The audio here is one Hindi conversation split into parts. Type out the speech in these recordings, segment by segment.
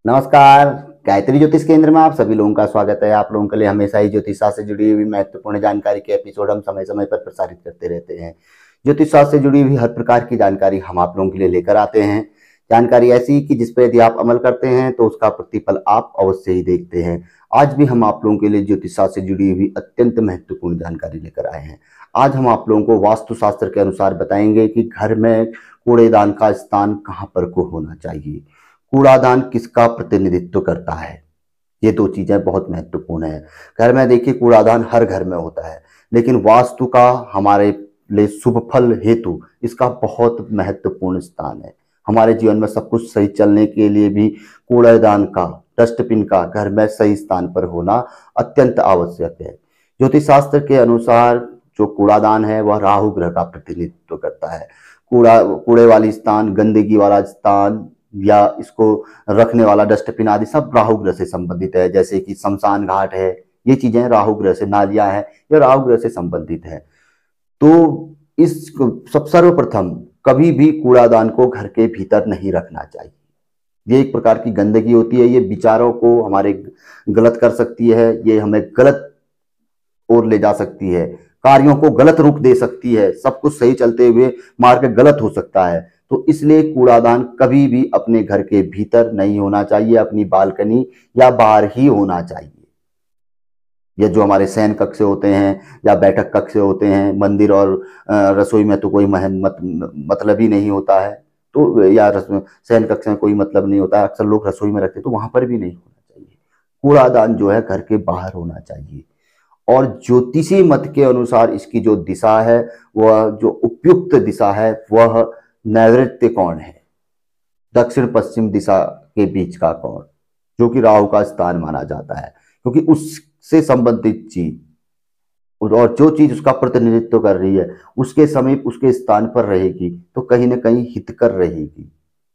नमस्कार। गायत्री ज्योतिष केंद्र में आप सभी लोगों का स्वागत है। आप लोगों के लिए हमेशा ही ज्योतिष शास्त्र से जुड़ी हुई महत्वपूर्ण जानकारी के एपिसोड हम समय समय पर प्रसारित करते रहते हैं। ज्योतिष शास्त्र से जुड़ी हुई हर प्रकार की जानकारी हम आप लोगों के लिए लेकर आते हैं। जानकारी ऐसी कि जिस पर यदि आप अमल करते हैं तो उसका प्रतिफल आप अवश्य ही देखते हैं। आज भी हम आप लोगों के लिए ज्योतिष शास्त्र से जुड़ी हुई अत्यंत महत्वपूर्ण जानकारी लेकर आए हैं। आज हम आप लोगों को वास्तु शास्त्र के अनुसार बताएंगे कि घर में कूड़ेदान का स्थान कहाँ पर को होना चाहिए, कूड़ादान किसका प्रतिनिधित्व करता है। ये दो चीजें बहुत महत्वपूर्ण है। घर में देखिए कूड़ादान हर घर में होता है, लेकिन वास्तु का हमारे लिए शुभ फल हेतु इसका बहुत महत्वपूर्ण स्थान है। हमारे जीवन में सब कुछ सही चलने के लिए भी कूड़ादान का, डस्टबिन का घर में सही स्थान पर होना अत्यंत आवश्यक है। ज्योतिष शास्त्र के अनुसार जो कूड़ादान है वह राहु ग्रह का प्रतिनिधित्व करता है। कूड़े वाली स्थान, गंदगी वाला स्थान या इसको रखने वाला डस्टबिन आदि सब राहु ग्रह से संबंधित है। जैसे कि शमशान घाट है, ये चीजें राहु ग्रह से, नालियां हैं, ये राहु ग्रह से संबंधित है। तो इस सब सर्वप्रथम कभी भी कूड़ादान को घर के भीतर नहीं रखना चाहिए। ये एक प्रकार की गंदगी होती है, ये विचारों को हमारे गलत कर सकती है, ये हमें गलत ओर ले जा सकती है, कार्यों को गलत रुख दे सकती है, सब कुछ सही चलते हुए मार्ग गलत हो सकता है। तो इसलिए कूड़ादान कभी भी अपने घर के भीतर नहीं होना चाहिए, अपनी बालकनी या बाहर ही होना चाहिए। या जो हमारे शयन कक्ष होते हैं या बैठक कक्ष होते हैं, मंदिर और रसोई में तो कोई मतलब ही नहीं होता है, तो या शयन कक्ष में कोई मतलब नहीं होता है, अक्सर लोग रसोई में रखते, तो वहां पर भी नहीं होना चाहिए। कूड़ादान जो है घर के बाहर होना चाहिए। और ज्योतिषी मत के अनुसार इसकी जो दिशा है, वह जो उपयुक्त दिशा है वह नैऋत्य कोण है, दक्षिण पश्चिम दिशा के बीच का कोण, जो कि राहु का स्थान माना जाता है। क्योंकि उससे संबंधित चीज और जो चीज उसका प्रतिनिधित्व कर रही है उसके समीप, उसके स्थान पर रहेगी तो कहीं ना कहीं हितकर रहेगी,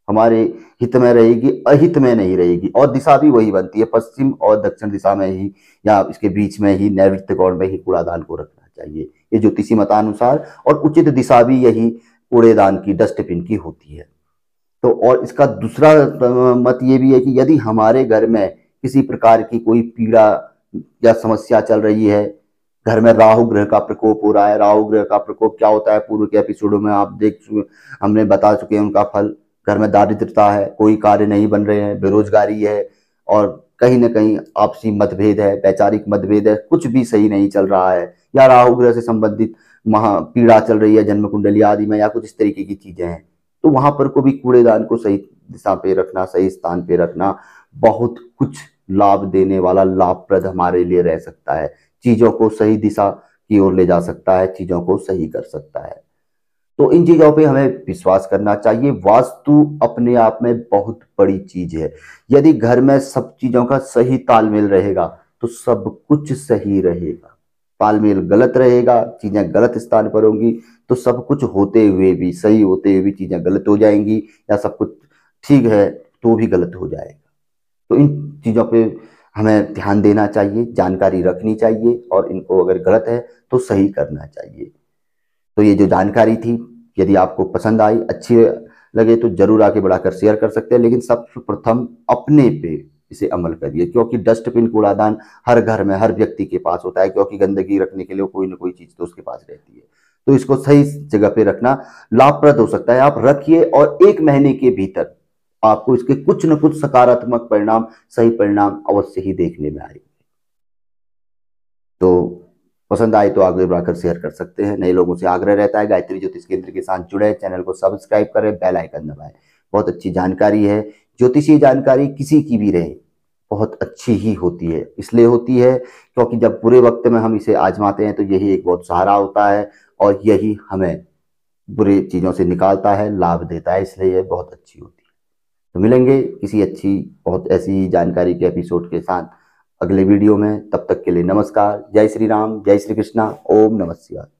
हमारे हित में रहेगी, अहित में नहीं रहेगी। और दिशा भी वही बनती है, पश्चिम और दक्षिण दिशा में ही या इसके बीच में ही, नैऋत्य कोण में ही कूड़ादान को रखना चाहिए, ये ज्योतिषी मतानुसार। और उचित दिशा भी यही कूड़ेदान की, डस्टबिन की होती है। तो और इसका दूसरा मत ये भी है कि यदि हमारे घर में किसी प्रकार की कोई पीड़ा या समस्या चल रही है, घर में राहु ग्रह का प्रकोप हो रहा है, राहु ग्रह का प्रकोप क्या होता है पूर्व के एपिसोडों में आप हमने बता चुके हैं उनका फल। घर में दारिद्रता है, कोई कार्य नहीं बन रहे हैं, बेरोजगारी है, और कहीं ना कहीं आपसी मतभेद है, वैचारिक मतभेद है, कुछ भी सही नहीं चल रहा है, या राहु ग्रह से संबंधित महा पीड़ा चल रही है जन्म कुंडली आदि में, या कुछ इस तरीके की चीजें हैं, तो वहां पर को भी कूड़ेदान को सही दिशा पे रखना, सही स्थान पे रखना बहुत कुछ लाभ देने वाला, लाभप्रद हमारे लिए रह सकता है। चीजों को सही दिशा की ओर ले जा सकता है, चीजों को सही कर सकता है। तो इन चीजों पे हमें विश्वास करना चाहिए। वास्तु अपने आप में बहुत बड़ी चीज है। यदि घर में सब चीजों का सही तालमेल रहेगा तो सब कुछ सही रहेगा। तालमेल गलत रहेगा, चीजें गलत स्थान पर होंगी, तो सब कुछ होते हुए भी, सही होते हुए भी चीजें गलत हो जाएंगी, या सब कुछ ठीक है तो भी गलत हो जाएगा। तो इन चीजों पे हमें ध्यान देना चाहिए, जानकारी रखनी चाहिए, और इनको अगर गलत है तो सही करना चाहिए। तो ये जो जानकारी थी, यदि आपको पसंद आई, अच्छी लगे तो जरूर आगे बढ़ाकर शेयर कर सकते हैं, लेकिन सर्वप्रथम अपने पे इसे अमल करिए। क्योंकि डस्टबिन, कूड़ादान हर घर में, हर व्यक्ति के पास होता है, क्योंकि गंदगी रखने के लिए कोई ना कोई चीज तो उसके पास रहती है। तो इसको सही जगह पे रखना लाभप्रद हो सकता है। आप रखिए और 1 महीने के भीतर आपको इसके कुछ न कुछ सकारात्मक परिणाम, सही परिणाम अवश्य ही देखने में आएंगे। तो पसंद आए तो आगे बढ़ाकर शेयर कर सकते हैं। नए लोगों से आग्रह रहता है गायत्री ज्योतिष केंद्र के साथ जुड़े, चैनल को सब्सक्राइब करें, बेल आइकन दबाएं। बहुत अच्छी जानकारी है। ज्योतिषीय जानकारी किसी की भी रहे बहुत अच्छी ही होती है। इसलिए होती है क्योंकि जब बुरे वक्त में हम इसे आजमाते हैं तो यही एक बहुत सहारा होता है, और यही हमें बुरी चीजों से निकालता है, लाभ देता है, इसलिए यह बहुत अच्छी होती है। तो मिलेंगे किसी अच्छी, बहुत ऐसी जानकारी के एपिसोड के साथ अगले वीडियो में। तब तक के लिए नमस्कार। जय श्री राम, जय श्री कृष्णा, ओम नमः शिवाय।